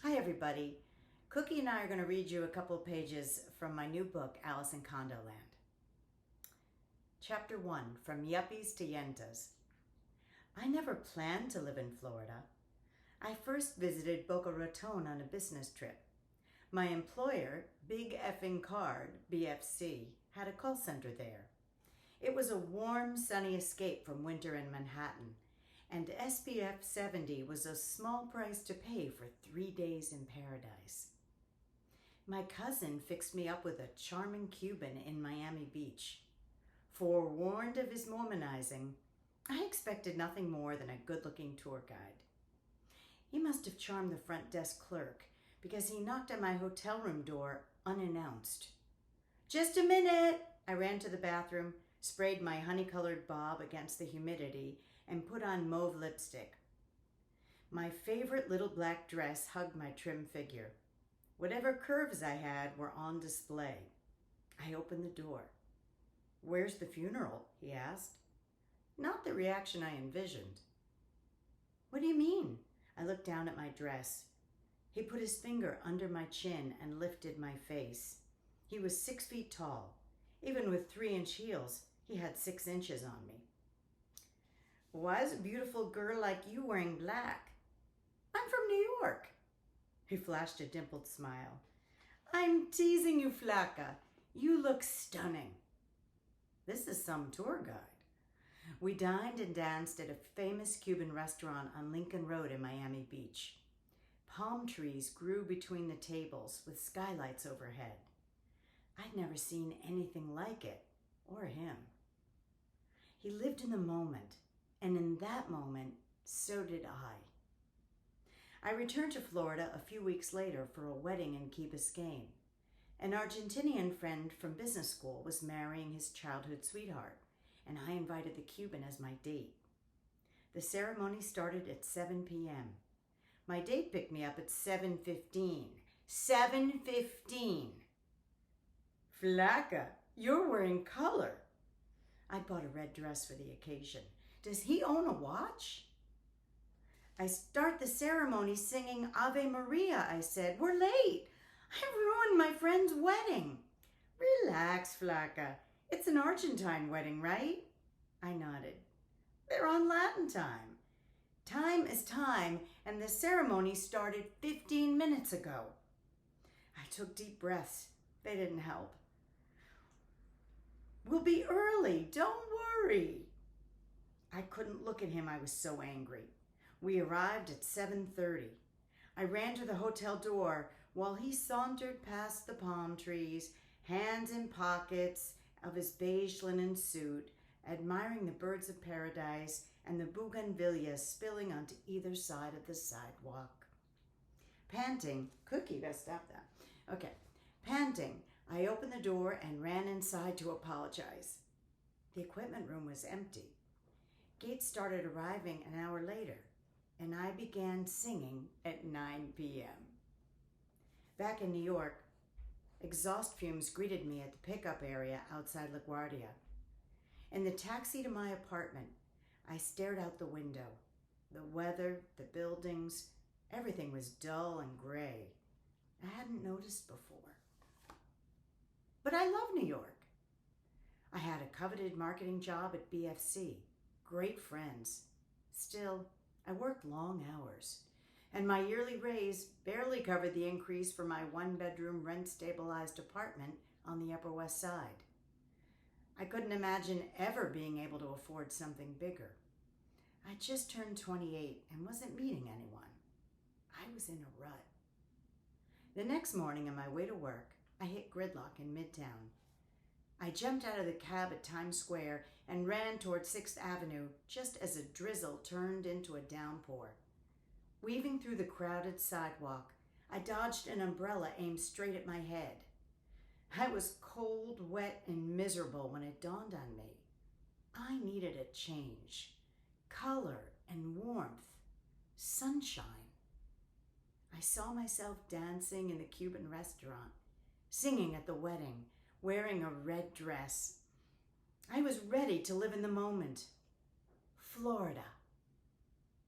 Hi, everybody. Cookie and I are going to read you a couple of pages from my new book, Alice in Condoland. Chapter 1, From Yuppies to Yentas. I never planned to live in Florida. I first visited Boca Raton on a business trip. My employer, Big Effing Card, BFC, had a call center there. It was a warm, sunny escape from winter in Manhattan, and SPF 70 was a small price to pay for 3 days in paradise. My cousin fixed me up with a charming Cuban in Miami Beach. Forewarned of his Mormonizing, I expected nothing more than a good-looking tour guide. He must have charmed the front desk clerk because he knocked on my hotel room door unannounced. "Just a minute!" I ran to the bathroom, sprayed my honey-colored bob against the humidity, and put on mauve lipstick. My favorite little black dress hugged my trim figure. Whatever curves I had were on display. I opened the door. "Where's the funeral?" he asked. Not the reaction I envisioned. "What do you mean?" I looked down at my dress. He put his finger under my chin and lifted my face. He was 6 feet tall. Even with 3-inch heels, he had 6 inches on me. "Why is a beautiful girl like you wearing black?" "I'm from New York." He flashed a dimpled smile. "I'm teasing you, Flaca. You look stunning." This is some tour guide. We dined and danced at a famous Cuban restaurant on Lincoln Road in Miami Beach. Palm trees grew between the tables with skylights overhead. I'd never seen anything like it, or him. He lived in the moment, and in that moment, so did I. I returned to Florida a few weeks later for a wedding in Key Biscayne. An Argentinian friend from business school was marrying his childhood sweetheart, and I invited the Cuban as my date. The ceremony started at 7 p.m. My date picked me up at 7:15. 7:15! "Flaca, you're wearing color." I bought a red dress for the occasion. "Does he own a watch?" "I start the ceremony singing Ave Maria," I said. "We're late. I ruined my friend's wedding." "Relax, Flaca. It's an Argentine wedding, right?" I nodded. "They're on Latin time. Time is time, and the ceremony started 15 minutes ago." I took deep breaths. They didn't help. "We'll be early. Don't worry." I couldn't look at him. I was so angry. We arrived at 7:30. I ran to the hotel door while he sauntered past the palm trees, hands in pockets of his beige linen suit, admiring the birds of paradise and the bougainvilleas spilling onto either side of the sidewalk. Panting, Cookie, you gotta stop that. Okay. Panting, I opened the door and ran inside to apologize. The equipment room was empty. Gates started arriving an hour later, and I began singing at 9 p.m. Back in New York, exhaust fumes greeted me at the pickup area outside LaGuardia. In the taxi to my apartment, I stared out the window. The weather, the buildings, everything was dull and gray. I hadn't noticed before. But I love New York. I had a coveted marketing job at BFC, great friends. Still, I worked long hours, and my yearly raise barely covered the increase for my 1-bedroom rent-stabilized apartment on the Upper West Side. I couldn't imagine ever being able to afford something bigger. I just turned 28 and wasn't meeting anyone. I was in a rut. The next morning on my way to work, I hit gridlock in Midtown. I jumped out of the cab at Times Square and ran toward 6th Avenue just as a drizzle turned into a downpour. Weaving through the crowded sidewalk, I dodged an umbrella aimed straight at my head. I was cold, wet, and miserable when it dawned on me. I needed a change. Color and warmth. Sunshine. I saw myself dancing in the Cuban restaurant, singing at the wedding, wearing a red dress. I was ready to live in the moment. Florida.